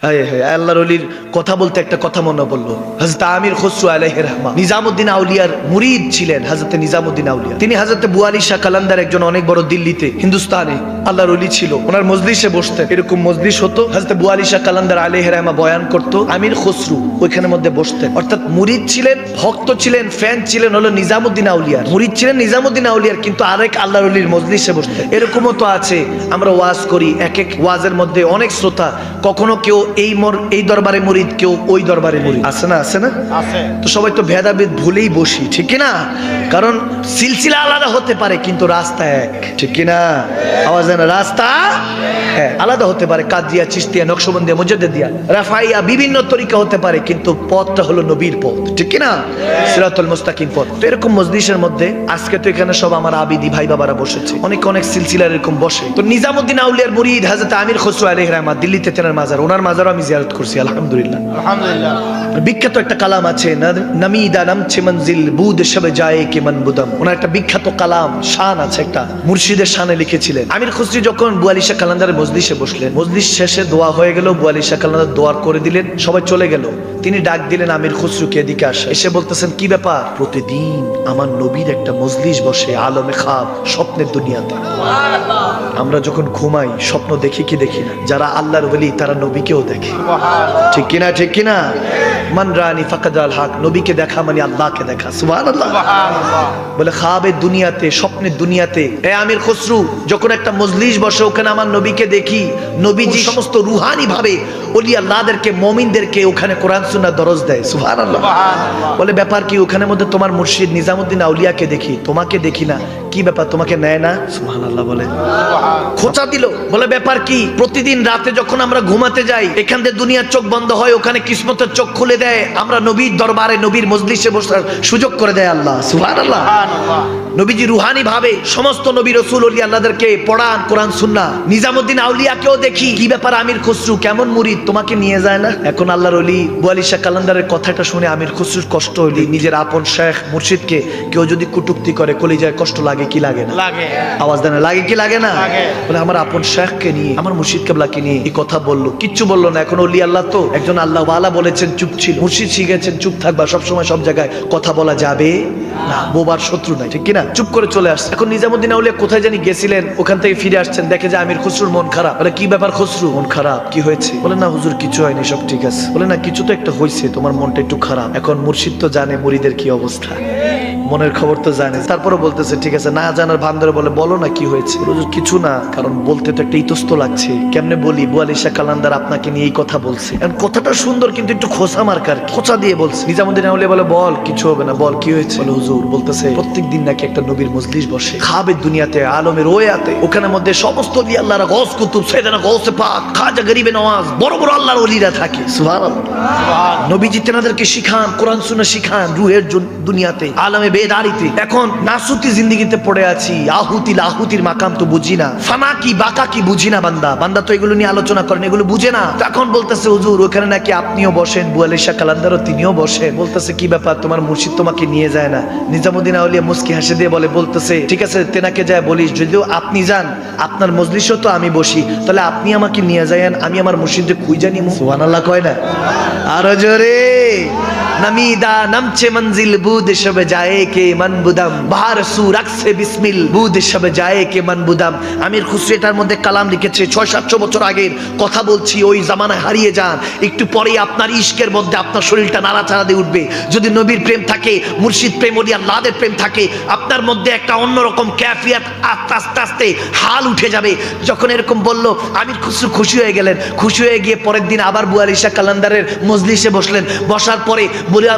আল্লাহর ওলির কথা বলতে একটা কথা মনে পড়লো। হযরত আমির খসরু আলাইহির রহমা নিজামউদ্দিন আউলিয়ার মুরিদ ছিলেন। হযরত নিজামউদ্দিন আউলিয়া তিনি হযরত বুয়ালি শাহ কালান্দার একজন অনেক বড় দিল্লিতে হিন্দুস্তানে আল্লাহর ওলি ছিল। ওনার মজলিসে বসতেন, এরকম মজলিস হতো, হযরত বুয়ালি শাহ কালান্দার আলাইহির রহমা বয়ান করতো, আমির খসরু ওইখানের মধ্যে বসতেন। অর্থাৎ মুরিদ ছিলেন, ভক্ত ছিলেন, ফ্যান ছিলেন হলো নিজামউদ্দিন আউলিয়ার, মুরিদ ছিলেন নিজামউদ্দিন আউলিয়ার, কিন্তু আরেক আল্লাহর ওলির মজলিসে বসতেন। এরকমও তো আছে, আমরা ওয়াজ করি, এক এক ওয়াজের মধ্যে অনেক শ্রোতা, কখনো কেউ এই দরবারে মুরিদ, কেউ ওই দরবারে মুরিদ, আছে না? আছে না? আছে। তো সবাই তো ভেদাভেদ ভুলেই বসি, ঠিক কি না? কারণ সিলসিলা আলাদা হতে পারে কিন্তু রাস্তা এক, ঠিক কি না? আওয়াজ না, রাস্তা হ্যাঁ আলাদা হতে পারে। কাদিয়া, চিশতিয়া, নকশবন্দিয়া, মুজাদ্দিদিয়া, রাফাইয়া বিভিন্ন তরিকা হতে পারে, কিন্তু পথটা হলো নবীর পথ, ঠিক কি না? সিরাতুল মুস্তাকিম পথ। তো এরকম মজলিসের মধ্যে আজকে তো এখানে সব আমার আবিদি ভাই বাবারা বসেছে, অনেক অনেক সিলসিলার এরকম বসে। তো নিজামউদ্দিন আউলিয়ার মুরিদ হযরত আমির খসরু আলাইহির রহমা, দিল্লিতে তেনার মাজার, ওনার মাজারও আমি জিয়ারত করছি, আলহামদুলিল্লাহ। আলহামদুলিল্লাহ। বিখ্যাত একটা কালাম আছে, নামিদা নামছে মঞ্জিল বুদ শবে যায় কে মন বুদম, ওনার একটা বিখ্যাত কালাম শান আছে, একটা মুর্শিদের শানে লিখেছিলেন। আমির খসরু যখন বুয়ালি শাহ কালান্দারের মজলিসে বসলেন, মজলিস শেষে দোয়া হয়ে গেল, বুয়ালি শাহ কালান্দার দোয়া করে দিলেন, সবাই চলে গেল। তিনি ডাক দিলেন আমির খসরুকে, এদিকে আসে। এসে বলতেছেন, কি ব্যাপার? প্রতিদিন আমার নবীর একটা মজলিস বসে আলমে খাব, স্বপ্নের দুনিয়াতে। আমরা যখন ঘুমাই স্বপ্ন দেখি কি দেখি না? যারা আল্লাহর ওলি তারা নবীকেও দেখে, ঠিক কিনা? ঠিক কিনা? মান রানি ফাকাদ আল হক, নবীকে দেখা মানে আল্লাহকে দেখা। সুবহানাল্লাহ। বলে খাবের দুনিয়াতে, স্বপ্নের দুনিয়াতে আমির খসরু যখন একটা মজলিস বসে, ওখানে আমার নবীকে দেখি, নবীজি সমস্ত রুহানি ভাবে ওলি আল্লাহদেরকে, মুমিনদেরকে ওখানে কোরআন সুন্নাহ দরজ দেয়। সুবহানাল্লাহ। বলে ব্যাপার কি? ওখানে মধ্যে তোমার মুর্শিদ নিজামউদ্দিন আউলিয়াকে দেখি, তোমাকে দেখি না, কি ব্যাপার? তোমাকে নেয় না? সুবহানাল্লাহ বলে। খোঁচা দিল। বলে ব্যাপার কি? প্রতিদিন রাতে যখন আমরা ঘুমাতে যাই, এখান থেকে দুনিয়ার চোখ বন্ধ হয়, ওখানে কিসমতের চোখ খুলে দেয়, আমরা নবীর দরবারে, নবীর মজলিসে বসার সুযোগ করে দেয় আল্লাহ। সুবহানাল্লাহ। নবীজি রুহানি ভাবে সমস্ত নবী রাসূল ওলি আল্লাহদেরকে পড়ান কোরআন সুন্নাহ। নিজামউদ্দিন আউলিয়াকেও দেখি, কি ব্যাপার আমির খসরু, কেমন মুরিদ, তোমাকে নিয়ে যায় না? এখন আল্লাহর ওলি বুয়ালি শাহ কালান্দারের কথাটা শুনে আমির খসরুর কষ্ট হইল। নিজের আপন শেখ মুর্শিদকে কেউ যদি কটূক্তি করে, কলিজায় কষ্ট লাগে কি লাগে না? লাগে। আওয়াজ দেন, লাগে কি লাগে না? বলে আমার আপন শেখকে নিয়ে, আমার মুর্শিদ কেবলাকে নিয়ে এই কথা বললো, কিচ্ছু বললো না। এখন ওলি আল্লাহ তো একজন আল্লাহ ওয়ালা বলেছেন চুপ ছিল, মুর্শিদ শিখেছেন চুপ থাকবা, সবসময় সব জায়গায় কথা বলা যাবে না, বোবার শত্রু নাই, ঠিক কিনা? চুপ করে চলে আসছে। এখন নিজামউদ্দিন আউলিয়া কোথায় জানি গেছিলেন, ওখান থেকে ফিরে আসছেন, দেখে যে আমির খসরুর মন খারাপ। বলে কি ব্যাপার খসরু, মন খারাপ? কি হয়েছে? বলে না হুজুর কিছু হয়নি, সব ঠিক আছে। বলে না কিছু তো একটা হয়েছে, তোমার মনটা একটু খারাপ। এখন মুর্শিদ তো জানে মুরিদের কি অবস্থা, মনের খবর তো জানে, তারপরে বলতেছে ঠিক আছে, না জানার ভান ধরে বলে বলো না কি হয়েছে? কিছু না, কারণ বলতে তো একটা ইতস্ত লাগছে, কেমনে বলি? বুয়ালি শাহ কালান্দার আপনাকে নিয়ে এই কথা বলছে। কথাটা সুন্দর কিন্তু একটু খোঁচা মার্কার, খোঁচা দিয়ে বলছে। নিজামউদ্দিন আউলিয়া বলে বল, কিছু হবে না, বল কি হয়েছে? বলে হুজুর বলতেছে প্রত্যেক দিন নাকি একটা নবীর মজলিস বসে খাবের দুনিয়াতে, আলমের ওয়াতে, ওখানে মধ্যে সমস্ত ওলি আল্লাহরা, গৌস কুতুব, সাইয়েদানা গৌসে পাক, খাজা গরিবে নওয়াজ, বড় বড় আল্লাহর ওলিরা থাকে। সুবহানাল্লাহ। নবীজি তেনাদেরকে শিখান, কোরআন সুন্নাহ শিখান, রুহের দুনিয়াতে, আলমে বেদারিতে। এখন নাসুতি জিন্দেগিতে পড়ে আছি, আহুতি লাহুতির মাকাম তো বুঝি না, ফানা কি বাকা কি বুঝি না। বান্দা তো এগুলো নিয়ে আলোচনা করেন, এগুলো বুঝে না। তখন বলতেছে হুজুর ওখানে নাকি আপনিও বসেন, বুয়ালি শাহ কালান্দারও তিনিও বসেন। বলতেছে কি ব্যাপার, তোমার মুর্শিদ তোমাকে নিয়ে যায় না? নিজামউদ্দিন আউলিয়া মুস্কি হাসি দিয়ে বলতেছে ঠিক আছে, তেনাকে যায় বলিস, যদিও আপনি যান, আপনার মজলিসও তো আমি বসি, তাহলে আপনি আমাকে নিয়ে যায়েন, আমি আমার মুর্শিদকে খুঁজে নিব। সুবহানাল্লাহ কয় না? আরো জোরে। নামিদা নামছে মঞ্জিল বুদ শবে যায় কে মন বুদম, বাহার সুর আকসে বিসমিল বুদ শবে যায় কে মন বুদম। আমির খসরু এটার মধ্যে কালাম লিখেছে, 600-700 বছর আগের কথা বলছি, ওই জামানায় হারিয়ে যান, একটু পরেই আপনার ইশকের মধ্যে আপনার শরীরটা নাড়াচাড়া দিয়ে উঠবে। যদি নবীর প্রেম থাকে, মুর্শিদ প্রেম, ওলি আল্লাহদের প্রেম থাকে, আপনার মধ্যে একটা অন্যরকম ক্যাফিয়াত আস্তে আস্তে হাল উঠে যাবে। যখন এরকম বলল, আমির খসরু খুশি হয়ে গেলেন। খুশি হয়ে গিয়ে পরের দিন আবার বুয়ালি শাহ কালান্দারের মজলিসে বসলেন। বসার পরে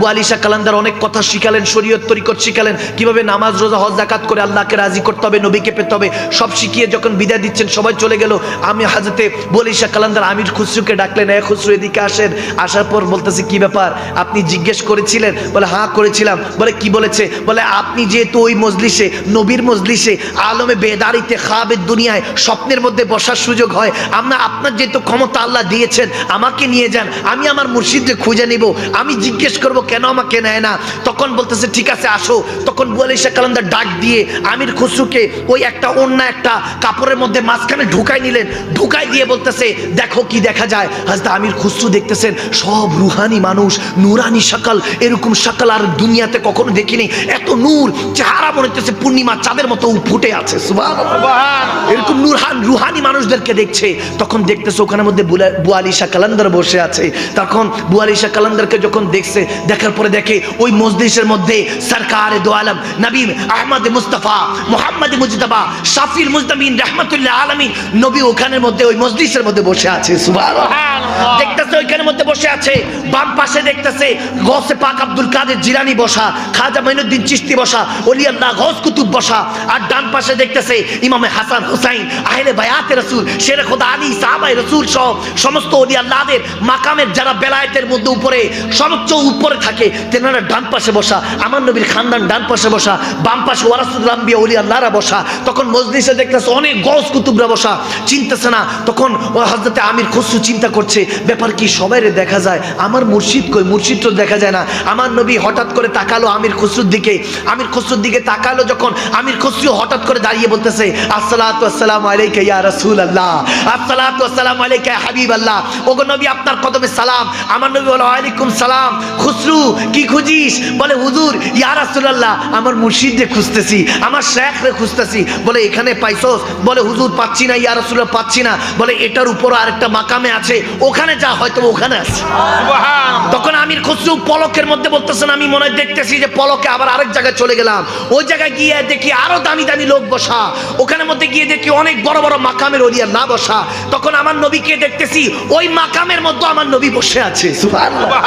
বুয়ালি শাহ কালান্দার অনেক কথা শিখালেন, শরীয়ত তরিকত শিখালেন, কিভাবে নামাজ রোজা হজ যাকাত করে আল্লাহকে রাজি করতে হবে, নবীকে পেতে হবে, সব শিখিয়ে যখন বিদায় দিচ্ছেন, সবাই চলে গেল। আমি হাজরতে বুয়ালি শাহ কালান্দার আমির খসরুকে ডাকলেন, এ খসরু এদিকে আসেন। আসার পর বলতেছে কি ব্যাপার, আপনি জিজ্ঞেস করেছিলেন? বলে হ্যাঁ করেছিলাম। বলে কি বলেছে? বলে আপনি যেহেতু ওই মজলিসে, নবীর মজলিসে, আলমে বেদারিতে, খাবের দুনিয়ায়, স্বপ্নের মধ্যে বসার সুযোগ হয়। আপনার যেহেতু ক্ষমতা আল্লাহ দিয়েছেন, আমাকে নিয়ে যান, আমি আমার মুর্শিদকে খুঁজে নিব, আমি জিজ্ঞেস করব কেন আমাকে নেয় না। তখন বলতেছে ঠিক আছে আসো। তখন বুয়ালি শাহ কালান্দার ডাক দিয়ে আমির খুসরুকে ওই একটা অন্য একটা কাপড়ের মধ্যে মাঝখানে ঢুকাই নিলেন। ঢুকাই দিয়ে বলতেছে দেখো কি দেখা যায়। হযরত আমির খুসরু দেখতেছেন সব রুহানি মানুষ, নুরানি শাকাল, এরকম শাকাল আর দুনিয়াতে কখনো দেখিনি। এত নূর, চেহারা মনে হচ্ছে পূর্ণিমা চাঁদের মতো ফুটে আছে। সুবহানাল্লাহ। এরকম রুহানি মানুষদেরকে দেখছে। তখন দেখতেছে ওখানের মধ্যে বুয়ালি শাহ কালান্দার বসে আছে। তখন বুয়ালি শাহ কালান্দারকে যখন দেখছে, দেখার পরে দেখে ওই মজলিসের মধ্যে সরকারে দো আলম নবী আহমদ মুস্তাফা মুহাম্মদ মুজতবা শাফিউল মুজতামিন রাহমাতুল্লাহ আলামিন নবী ওখানের মধ্যে ওই মজলিসের মধ্যে বসে আছে। সুবহানাল্লাহ। দেখতেছে ওইখানের মধ্যে বসে আছে। বাম পাশে দেখতেছে গৌসে পাক আব্দুল কাদের জিলানী বসা, খাজা মাইনুদ্দিন চিশতি বসা, ওলি আল্লাহ গৌস কুতুব বসা। আর ডান পাশে দেখতেছে ইমামে হাসান হুসাইন, আহলে বায়াতে রাসূল, শেরে খোদা আলী, সাহাবায়ে রাসূল সহ সমস্ত ওলি আল্লাহদের মাকামের যারা বেলায়েতের মধ্যে উপরে সর্বোচ্চ উপরে থাকে, তেনারা ডান পাশে বসা। আমার নবীর খানদান ডান পাশে বসা, বাম পাশে ওয়ারাসুল আম্বিয়া ওলি আল্লাহরা বসা। তখন মজলিসে দেখতেছে অনেক গৌস কুতুবরা বসা, চিনতেছে না। তখন হযরতে আমির খুসরু চিন্তা করছে ব্যাপার কি, সবাইরে দেখা যায়, আমার মুর্শিদ কই, মুর্শিদ তো দেখা যায় না। আমার নবী হঠাৎ করে তাকালো আমির খুসরুর দিকে। আমির খুসরুর দিকে তাকালো যখন, আমির খুসরু হঠাৎ করে দাঁড়িয়ে বলতেছে আসসালাতু আসসালামু আলাইকা ইয়া রাসূলুল্লাহ, আসসালাতু আসসালামু আলাইকা ইয়া হাবিবাল্লাহ। ওগো নবী আপনার কদমে সালাম। আমার নবী বলে ওয়ালাইকুম সালাম। খুসরু কি খুঁজিস? বলে হুজুর ইয়া রাসূলুল্লাহ আমার মুর্শিদকে খুঁজতেছি, আমার শেখরে খুঁজতেছি। বলে এখানে পাইছস? বলে হুজুর পাচ্ছি না ইয়া রাসূলুল্লাহ, পাচ্ছি না। বলে এটার উপর আরেকটা মাকামে আছে, ওখানে যা, হয়তো ওখানে আছে। তখন আমির খুসরু পলকের মধ্যে বলতেছেন আমি মনে দেখতেছি যে পলকে আবার আরেক জায়গায় চলে গেলাম। ওই জায়গায় গিয়ে দেখি আরো দামি দামি লোক বসা, ওখানে মধ্যে গিয়ে দেখি অনেক বড় বড় মাকামের ওলিয়া না বসা। তখন আমার নবীকে দেখতেছি ওই মাকামের মধ্যে আমার নবী বসে আছে। সুবহানাল্লাহ।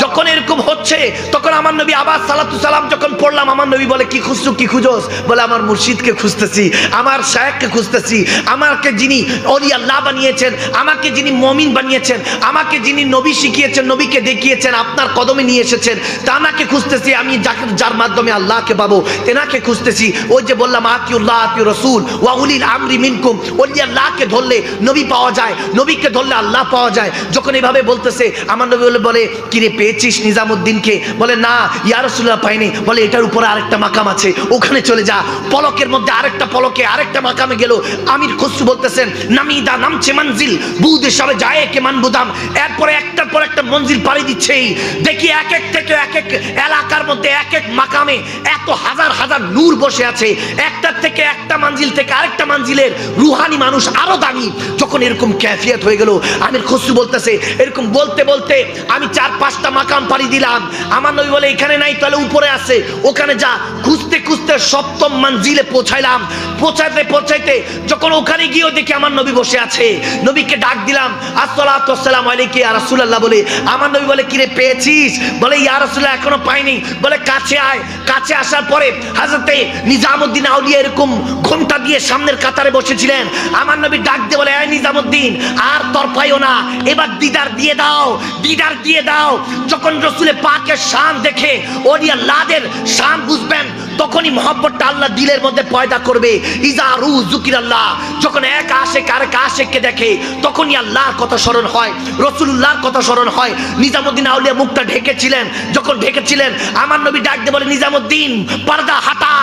যখন এরকম হচ্ছে তখন আমার নবী আবার সালাতু সালাম যখন পড়লাম, আমার নবী বলে কি খুঁজছো, কি খুঁজোস? বলে আমার মুর্শিদকে খুঁজতেছি, আমার শায়েখকে খুঁজতেছি, আমাকে যিনি ওলি আল্লাহ বানিয়েছেন, আমাকে যিনি মুমিন বানিয়েছেন, আমাকে যিনি নবী শিখিয়েছেন, নবীকে দেখিয়েছেন, আপনার কদমে নিয়ে এসেছেন, তাকে খুঁজতেছি। আমি যার মাধ্যমে আল্লাহকে পাবো তেনাকে খুঁজতেছি। ওই যে বললাম আতিউল্লাহ আতিউর রাসূল ওয়া উলিল আমরি মিনকুম, ওলি আল্লাহকে ধরলে নবী পাওয়া যায়, নবীকে ধরলে আল্লাহ পাওয়া যায়। যখন এভাবে বলতেছে আমার নবী বলে কিরে পেয়েছিস নিজামুদ্দিনকে? বলে না ইয়া রাসূলুল্লাহ পাইনি। বলে এটার উপরে আরেকটা মাকাম আছে, ওখানে চলে যা। পলকের মধ্যে আরেকটা পলকে আরেকটা মাকামে গেল। আমির খুসরু বলতেছেন নামিদা নামছে মঞ্জিল বুদে সবে যায় কে মান বুদাম। এরপরে একটার পর একটা মঞ্জিল পাড়ি দিচ্ছেই দেখি এক এক থেকে এক এক এলাকার মধ্যে এক এক মাকামে এত হাজার হাজার নূর বসে আছে। একটার থেকে একটা মঞ্জিল থেকে আরেকটা মঞ্জিলের রুহানি মানুষ আরো দামি। যখন এরকম ক্যাফিয়াত হয়ে গেল, আমির খুসরু বলতেছে এরকম বলতে বলতে আমি 4-5টা মাকাম পাড়ি দিলাম। আমার নবী বলে এখানে নাই, তাহলে উপরে আছে, ওখানে যা। খুঁজতে খুঁজতে 7ম মঞ্জিলে পৌঁছাইলাম। পৌঁছাইতে পৌঁছাইতে যখন ওখানে গিয়েও দেখি আমার নবী বসে আছে, নবীকে ডাক দিলাম আসসালাতু আসসালামু আলাইকা ইয়া রাসূলুল্লাহ বলে। আমার নবী বলে কিরে পেয়েছিস? বলে ইয়া রাসূলুল্লাহ এখনো পাইনি। বলে কাছে আয়। কাছে আসার পরে হযরতে নিজামুদ্দিন আউলিয়া এরকম ঘন্টা দিয়ে সামনের কাতারে বসেছিলেন। আমার নবী ডাক দিয়ে বলে এই নিজামুদ্দিন আর তরপাইও না, এবার দিদার দিয়ে দাও, দিদার দিয়ে দাও। যখন রাসূলে পাকের শান দেখে ওলি আল্লাহদের শান বুঝবেন, তখনই মহব্বতটা আল্লাহ দিলের মধ্যে পয়দা করবে। ইজা রু যুকিরাল্লাহ, যখন এক আশিক আরেক আশিককে দেখে তখনই আল্লাহর কথা স্মরণ হয়, রাসূলুল্লাহর কথা স্মরণ হয়। নিজামুদ্দিন আউলিয়া মুখটা ঢেকেছিলেন, যখন ঢেকেছিলেন আমার নবী ডাক দিয়ে বলে নিজামুদ্দিন পর্দা হাটা,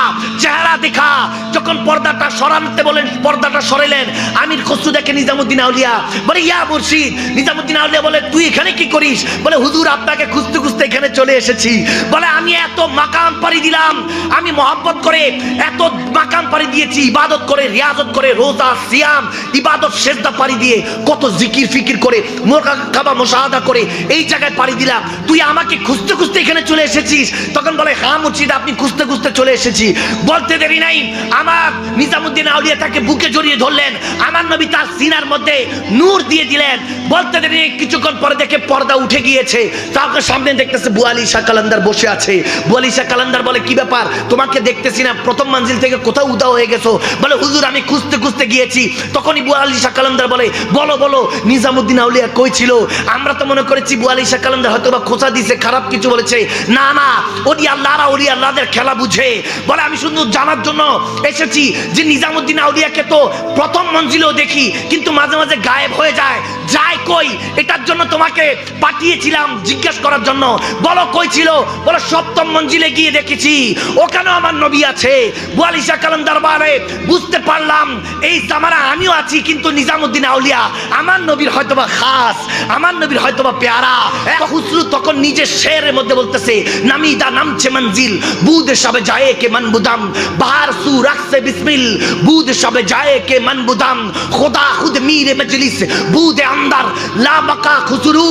চেহারা দেখা। যখন পর্দাটা সরাতে বলেন, পর্দাটা সরাইলেন। আমির খুসরু দেখে নিজামুদ্দিন আউলিয়া বলে ইয়া মুর্শিদ। নিজামুদ্দিন আউলিয়া বলে তুই এখানে কি করিস? বলে হুজুর আপনাকে খুঁজতে খুঁজতে এখানে চলে এসেছি। বলে আমি এত মাকাম পাড়ি দিলাম, আমি মহব্বত করে এত মাকাম পাড়ি দিয়েছি, ইবাদত করে, রিয়াজত করে, রোজা সিয়াম ইবাদত সেজদা পাড়ি দিয়ে, কত জিকির ফিকির করে, মুরাকাবা মুশাহাদা করে এই জায়গায় পাড়ি দিলাম। তুই আমাকে খুঁজতে খুঁজতে এখানে চলে এসেছিস? তখন বলে হ্যাঁ মুর্শিদ আপনি খুঁজতে খুঁজতে চলে এসেছি। বলতে দেরি নাই, আমার নিজামুদ্দিন আউলিয়া তাকে বুকে জড়িয়ে ধরলেন। আমার নবী তার সিনার মধ্যে নূর দিয়ে দিলেন। বলতে দেরি নেই, কিছুক্ষণ পরে দেখে পর্দা উঠে গিয়েছে। তার সামনে দেখতেছে বুয়ালি শাহ কালান্দার বসে আছে। বুয়ালি শাহ কালান্দার বলে কি ব্যাপার, তোমাকে দেখতেছি না, প্রথম মঞ্জিল থেকে কোথাও উদা হয়ে গেছো। বলে হুজুর আমি খুঁজতে খুঁজতে গিয়েছি। তখনই বুয়া আলী শাহ কালান্দার বলে বলো বলো নিজামুদ্দিন আউলিয়া কই ছিল? আমরা তো মনে করেছি বুয়া আলী শাহ কালান্দার হয়তো বা খোঁচা দিছে, খারাপ কিছু বলেছে। না না, ওলি আল্লাহরা ওলি আল্লাহদের খেলা বুঝে। বলে আমি শুধু জানার জন্য এসেছি যে নিজামুদ্দিন আউলিয়াকে তো প্রথম মঞ্জিলেও দেখি, কিন্তু মাঝে মাঝে গায়েব হয়ে যায়, যায় কই? এটার জন্য তোমাকে পাঠিয়েছিলাম জিজ্ঞাসা করার জন্য। বলো কই ছিল? বলো সপ্তম মঞ্জিলে গিয়ে দেখেছি, ওখানেও আমার নবী আছে। বুয়া আলী শাহ কালান্দার বলে বুঝতে পারলাম এই জামানা আমিও আছি, কিন্তু নিজামুদ্দিন আউলিয়া আমার নবীর হয়তোবা খাস, আমার নবীর হয়তোবা পেয়ারা। খুসরু তখন নিজের শেরের মধ্যে বলতেছে নামিদা নামছে মঞ্জিল বুদ সবে যায় কে মন বুদাম বাহার সু রাখছে বিসমিল বুদ সবে যায় কে মন বুদাম খোদা খুদ মীরে মজলিস বুদ अंदर ला बका खुसरू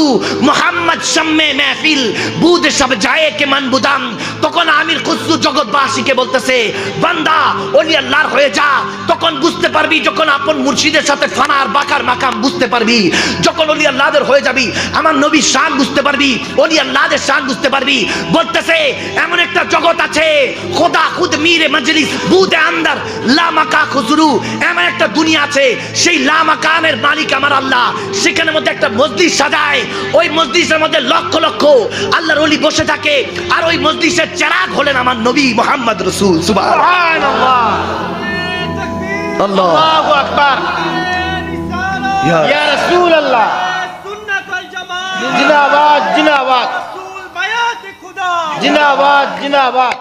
मोहम्मद शम्मे महफिल बुद सब जाए के मन बुदाम। তখন আমির খুসরু জগৎবাসীকে বলতেছে বান্দা ওলি আল্লাহর হয়ে যা, তখন বুঝতে পারবি, যখন আপন মুর্শিদের সাথে ফানার বাকার মাকাম বুঝতে পারবি, যখন ওলি আল্লাহদের হয়ে যাবি, আমার নবীর শান বুঝতে পারবি, ওলি আল্লাহদের শান বুঝতে পারবি। বলতেছে এমন একটা জগৎ আছে খোদা খুদ মীরে মজলিস বুদে আন্দার লা মাকা খুসরু, এমন একটা দুনিয়া আছে সেই লা মাকামের মালিক আমার আল্লাহ। সেখানের মধ্যে একটা মসজিদ সাজায়, ওই মসজিদের মধ্যে লক্ষ লক্ষ আল্লাহর ওলি বসে থাকে, আর ওই মসজিদের চেরাগ হলেন আমার নবী মুহাম্মদ রাসূল। সুবহানাল্লাহ, আল্লাহু আকবার, ইয়া রাসূলুল্লাহ, সুন্নাত ওয়াল জামাত, জিন্দাবাদ জিন্দাবাদ, রাসূল বায়াত খুদা, জিন্দাবাদ জিন্দাবাদ।